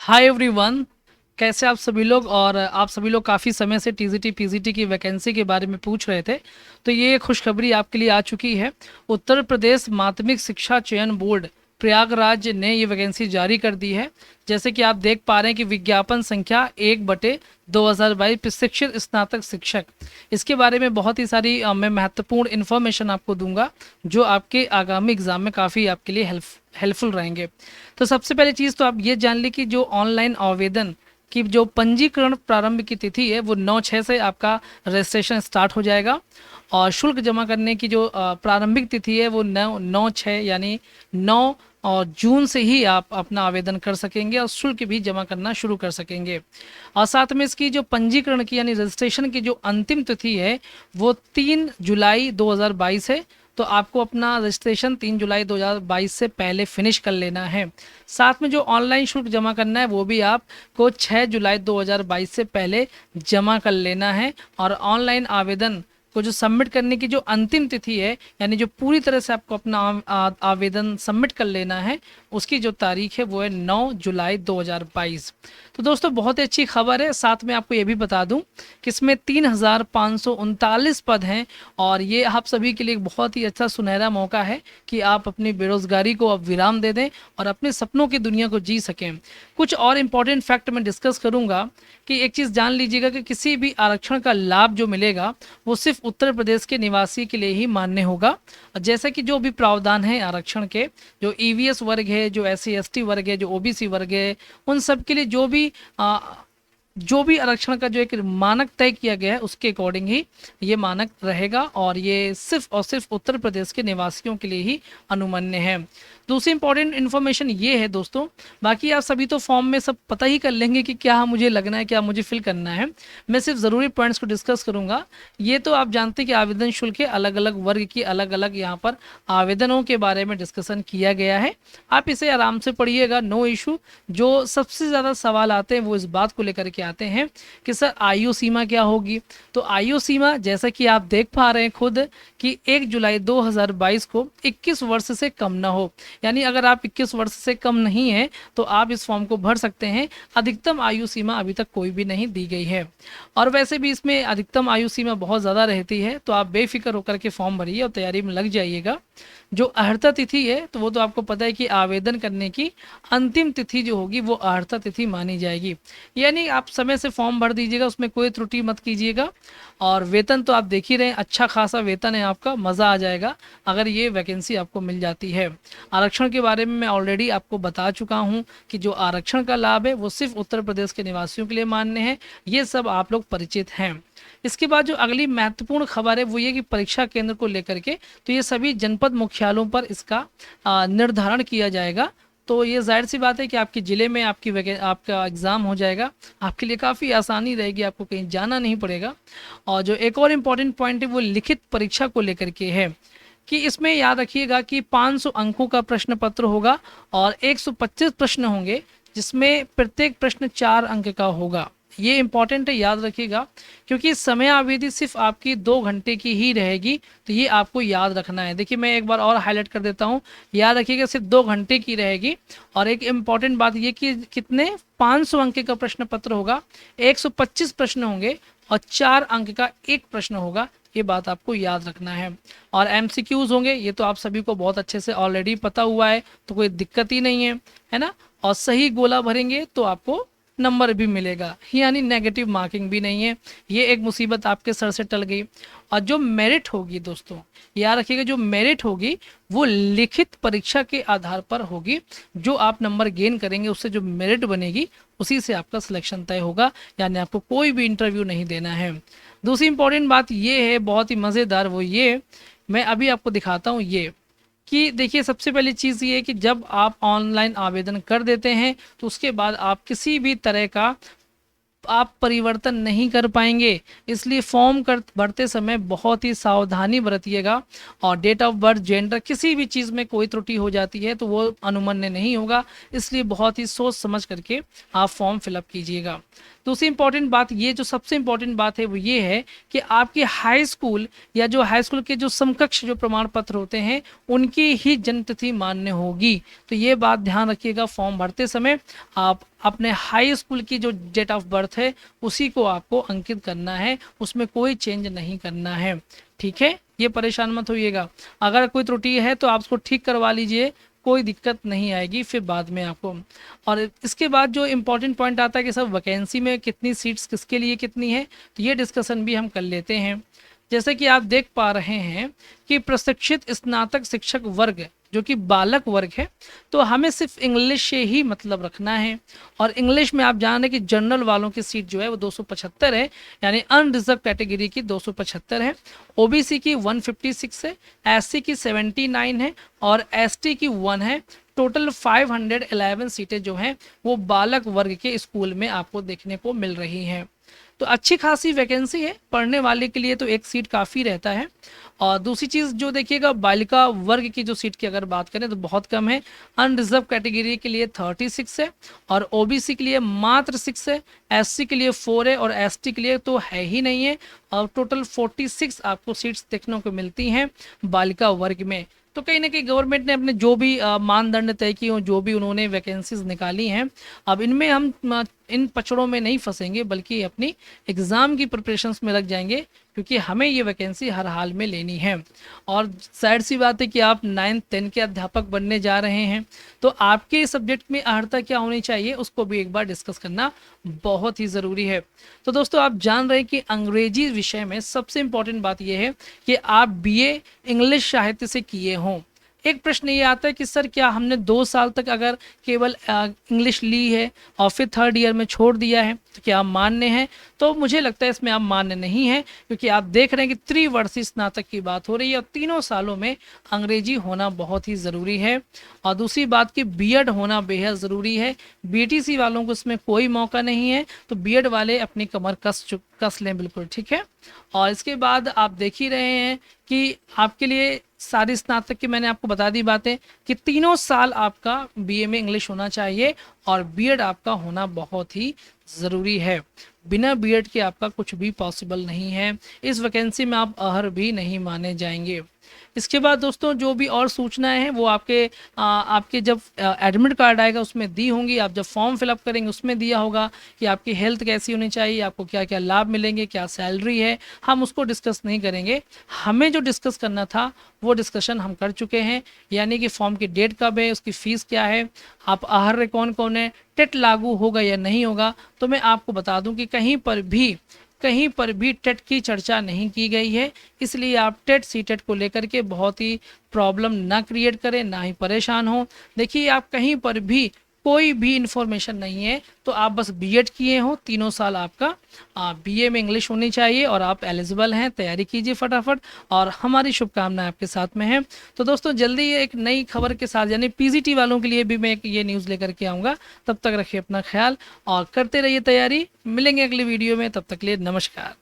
Hi everyone. कैसे आप सभी लोग। और आप सभी लोग काफ़ी समय से टीजीटी पीजीटी की वैकेंसी के बारे में पूछ रहे थे, तो ये खुशखबरी आपके लिए आ चुकी है। उत्तर प्रदेश माध्यमिक शिक्षा चयन बोर्ड प्रयागराज ने ये वैकेंसी जारी कर दी है। जैसे कि आप देख पा रहे हैं कि विज्ञापन संख्या 1/2022 प्रशिक्षित स्नातक शिक्षक, इसके बारे में बहुत ही सारी मैं महत्वपूर्ण इन्फॉर्मेशन आपको दूंगा जो आपके आगामी एग्जाम में काफ़ी आपके लिए हेल्पफुल रहेंगे। तो सबसे पहले चीज़ तो आप ये जान ली कि जो ऑनलाइन आवेदन की जो पंजीकरण प्रारंभ की तिथि है वो 9/6 से आपका रजिस्ट्रेशन स्टार्ट हो जाएगा। और शुल्क जमा करने की जो प्रारंभिक तिथि है वो 9/6 यानी 9 और जून से ही आप अपना आवेदन कर सकेंगे और शुल्क भी जमा करना शुरू कर सकेंगे। और साथ में इसकी जो पंजीकरण की यानी रजिस्ट्रेशन की जो अंतिम तिथि है वो 3 जुलाई 2022 है। तो आपको अपना रजिस्ट्रेशन 3 जुलाई 2022 से पहले फिनिश कर लेना है। साथ में जो ऑनलाइन शुल्क जमा करना है वो भी आपको 6 जुलाई 2022 से पहले जमा कर लेना है। और ऑनलाइन आवेदन को जो सबमिट करने की जो अंतिम तिथि है यानी जो पूरी तरह से आपको अपना आवेदन सबमिट कर लेना है उसकी जो तारीख है वो है 9 जुलाई 2022। तो दोस्तों बहुत ही अच्छी खबर है। साथ में आपको ये भी बता दूं कि इसमें 3,539 पद हैं और ये आप सभी के लिए एक बहुत ही अच्छा सुनहरा मौका है कि आप अपनी बेरोजगारी को अब विराम दे दें और अपने सपनों की दुनिया को जी सकें। कुछ और इम्पोर्टेंट फैक्ट मैं डिस्कस करूंगा कि एक चीज़ जान लीजिएगा कि किसी भी आरक्षण का लाभ जो मिलेगा वो सिर्फ उत्तर प्रदेश के निवासी के लिए ही मान्य होगा। और जैसा कि जो भी प्रावधान है आरक्षण के, जो ईवीएस वर्ग है, जो SC ST वर्ग है, जो ओबीसी वर्ग है, उन सब के लिए जो भी आरक्षण का जो एक मानक तय किया गया है उसके अकॉर्डिंग ही ये मानक रहेगा और ये सिर्फ और सिर्फ उत्तर प्रदेश के निवासियों के लिए ही अनुमन्य है। दूसरी इंपॉर्टेंट इन्फॉर्मेशन ये है दोस्तों, बाकी आप सभी तो फॉर्म में सब पता ही कर लेंगे कि क्या मुझे लगना है, क्या मुझे फिल करना है। मैं सिर्फ ज़रूरी पॉइंट्स को डिस्कस करूंगा। ये तो आप जानते हैं कि आवेदन शुल्क के अलग अलग वर्ग की अलग अलग यहाँ पर आवेदनों के बारे में डिस्कशन किया गया है। आप इसे आराम से पढ़िएगा, नो इशू। जो सबसे ज़्यादा सवाल आते हैं वो इस बात को लेकर के आते हैं कि सर आयु सीमा क्या होगी। तो आयु सीमा जैसा कि आप देख पा रहे हैं खुद कि 1 जुलाई 2022 को 21 वर्ष से कम ना हो, यानी अगर आप 21 वर्ष से कम नहीं है तो आप इस फॉर्म को भर सकते हैं। अधिकतम आयु सीमा अभी तक कोई भी नहीं दी गई है और वैसे भी इसमें अधिकतम आयु सीमा बहुत ज़्यादा रहती है, तो आप बेफिक्र होकर के फॉर्म भरिए और तैयारी में लग जाइएगा। जो अर्हता तिथि है तो वो तो आपको पता है कि आवेदन करने की अंतिम तिथि जो होगी वो अर्हता तिथि मानी जाएगी। यानी आप समय से फॉर्म भर दीजिएगा, उसमें कोई त्रुटि मत कीजिएगा। और वेतन तो आप देख ही रहे हैं, अच्छा खासा वेतन है आपका, मज़ा आ जाएगा अगर ये वैकेंसी आपको मिल जाती है। आरक्षण के बारे में मैं ऑलरेडी आपको बता चुका हूँ कि जो आरक्षण का लाभ है वो सिर्फ उत्तर प्रदेश के निवासियों के लिए मान्य है। ये सब आप लोग परिचित हैं। इसके बाद जो अगली महत्वपूर्ण खबर है वो ये कि परीक्षा केंद्र को लेकर के तो ये सभी जनपद मुख्यालयों पर इसका निर्धारण किया जाएगा। तो ये जाहिर सी बात है कि आपके ज़िले में आपका एग्ज़ाम हो जाएगा, आपके लिए काफ़ी आसानी रहेगी, आपको कहीं जाना नहीं पड़ेगा। और जो एक और इम्पॉर्टेंट पॉइंट है वो लिखित परीक्षा को लेकर के है कि इसमें याद रखिएगा कि 500 अंकों का प्रश्न पत्र होगा और 125 प्रश्न होंगे जिसमें प्रत्येक प्रश्न 4 अंक का होगा। ये इंपॉर्टेंट है, याद रखिएगा, क्योंकि समय अवधि सिर्फ आपकी 2 घंटे की ही रहेगी, तो ये आपको याद रखना है। देखिए मैं एक बार और हाईलाइट कर देता हूँ, याद रखिएगा सिर्फ 2 घंटे की रहेगी। और एक इम्पॉर्टेंट बात ये कि कितने 500 अंक का प्रश्न पत्र होगा, 125 प्रश्न होंगे और 4 अंक का एक प्रश्न होगा। ये बात आपको याद रखना है। और MCQs होंगे, ये तो आप सभी को बहुत अच्छे से ऑलरेडी पता हुआ है, तो कोई दिक्कत ही नहीं है ना। और सही गोला भरेंगे तो आपको नंबर भी मिलेगा, यानी नेगेटिव मार्किंग भी नहीं है। ये एक मुसीबत आपके सर से टल गई। और जो मेरिट होगी दोस्तों, याद रखिएगा, जो मेरिट होगी वो लिखित परीक्षा के आधार पर होगी। जो आप नंबर गेन करेंगे उससे जो मेरिट बनेगी उसी से आपका सिलेक्शन तय होगा, यानी आपको कोई भी इंटरव्यू नहीं देना है। दूसरी इंपॉर्टेंट बात ये है, बहुत ही मज़ेदार, वो ये मैं अभी आपको दिखाता हूँ। ये कि देखिए सबसे पहली चीज़ ये है कि जब आप ऑनलाइन आवेदन कर देते हैं तो उसके बाद आप किसी भी तरह का आप परिवर्तन नहीं कर पाएंगे, इसलिए फॉर्म भरते समय बहुत ही सावधानी बरतिएगा। और डेट ऑफ बर्थ, जेंडर, किसी भी चीज़ में कोई त्रुटि हो जाती है तो वो अनुमन्य नहीं होगा, इसलिए बहुत ही सोच समझ करके आप फॉर्म फिलअप कीजिएगा। दूसरी इंपॉर्टेंट बात, ये जो सबसे इंपॉर्टेंट बात है वो ये है कि आपकी हाई स्कूल या जो हाई स्कूल के जो समकक्ष जो प्रमाण पत्र होते हैं उनकी ही जन्म तिथि मान्य होगी। तो ये बात ध्यान रखिएगा, फॉर्म भरते समय आप अपने हाई स्कूल की जो डेट ऑफ बर्थ है उसी को आपको अंकित करना है, उसमें कोई चेंज नहीं करना है। ठीक है, ये परेशान मत होइएगा। अगर कोई त्रुटि है तो आप उसको ठीक करवा लीजिए, कोई दिक्कत नहीं आएगी फिर बाद में आपको। और इसके बाद जो इम्पोर्टेंट पॉइंट आता है कि सब वैकेंसी में कितनी सीट्स किसके लिए कितनी है, तो ये डिस्कशन भी हम कर लेते हैं। जैसे कि आप देख पा रहे हैं कि प्रशिक्षित स्नातक शिक्षक वर्ग जो कि बालक वर्ग है, तो हमें सिर्फ इंग्लिश से ही मतलब रखना है। और इंग्लिश में आप जान रहे हैं कि जनरल वालों की सीट जो है वो 275 है, यानी अनरिजर्व कैटेगरी की 275 है, ओबीसी की 156 है, एससी की 79 है और एसटी की 1 है। टोटल 511 सीटें जो हैं वो बालक वर्ग के स्कूल में आपको देखने को मिल रही हैं। तो अच्छी खासी वैकेंसी है, पढ़ने वाले के लिए तो एक सीट काफ़ी रहता है। और दूसरी चीज़ जो देखिएगा, बालिका वर्ग की जो सीट की अगर बात करें तो बहुत कम है। अनरिजर्व कैटेगरी के लिए 36 है और ओबीसी के लिए मात्र 6 है, एससी के लिए 4 है और एसटी के लिए तो है ही नहीं है। और टोटल 46 आपको सीट्स देखने को मिलती हैं बालिका वर्ग में। तो कहीं ना कहीं गवर्नमेंट ने अपने जो भी मानदंड तय किए हों, जो भी उन्होंने वैकेंसीज निकाली हैं, अब इनमें हम इन पचड़ों में नहीं फंसेंगे बल्कि अपनी एग्ज़ाम की प्रिपरेशंस में लग जाएंगे, क्योंकि हमें ये वैकेंसी हर हाल में लेनी है। और जाहिर सी बात है कि आप 9th 10 के अध्यापक बनने जा रहे हैं, तो आपके सब्जेक्ट में अर्हता क्या होनी चाहिए उसको भी एक बार डिस्कस करना बहुत ही ज़रूरी है। तो दोस्तों, आप जान रहे हैं कि अंग्रेजी विषय में सबसे इम्पॉर्टेंट बात यह है कि आप बीए इंग्लिश साहित्य से किए हों। एक प्रश्न ये आता है कि सर क्या हमने 2 साल तक अगर केवल इंग्लिश ली है और फिर 3rd ईयर में छोड़ दिया है तो क्या आप मान्य हैं? तो मुझे लगता है इसमें आप मान्य नहीं है, क्योंकि आप देख रहे हैं कि त्रिवर्षीय स्नातक की बात हो रही है और तीनों सालों में अंग्रेजी होना बहुत ही ज़रूरी है। और दूसरी बात कि बीएड होना बेहद ज़रूरी है। बीटीसी वालों को इसमें कोई मौका नहीं है, तो बीएड वाले अपनी कमर कस लें बिल्कुल, ठीक है। और इसके बाद आप देख ही रहे हैं कि आपके लिए सारी स्नातक की मैंने आपको बता दी बातें कि तीनों साल आपका बीए में इंग्लिश होना चाहिए और बीएड आपका होना बहुत ही ज़रूरी है। बिना बीएड के आपका कुछ भी पॉसिबल नहीं है। इस वैकेंसी में आप अहर भी नहीं माने जाएंगे। इसके बाद दोस्तों जो भी और सूचनाएं हैं वो आपके जब एडमिट कार्ड आएगा उसमें दी होंगी। आप जब फॉर्म फिलअप करेंगे उसमें दिया होगा कि आपकी हेल्थ कैसी होनी चाहिए, आपको क्या क्या लाभ मिलेंगे, क्या सैलरी है। हम उसको डिस्कस नहीं करेंगे। हमें जो डिस्कस करना था वो डिस्कशन हम कर चुके हैं, यानी कि फॉर्म की डेट कब है, उसकी फ़ीस क्या है, आप अहर्य कौन कौन है, टेट लागू होगा या नहीं होगा। तो मैं आपको बता दूं कि कहीं पर भी टेट की चर्चा नहीं की गई है, इसलिए आप टेट सीटेट को लेकर के बहुत ही प्रॉब्लम ना क्रिएट करें, ना ही परेशान हो। देखिए, आप कहीं पर भी कोई भी इन्फॉर्मेशन नहीं है, तो आप बस बीएड किए हो, तीनों साल आपका बीए में इंग्लिश होनी चाहिए और आप एलिजिबल हैं। तैयारी कीजिए फटाफट और हमारी शुभकामनाएं आपके साथ में हैं। तो दोस्तों जल्दी एक नई खबर के साथ, यानी पीजीटी वालों के लिए भी मैं एक ये न्यूज़ लेकर के आऊँगा। तब तक रखिए अपना ख्याल और करते रहिए तैयारी। मिलेंगे अगली वीडियो में, तब तक के लिए नमस्कार।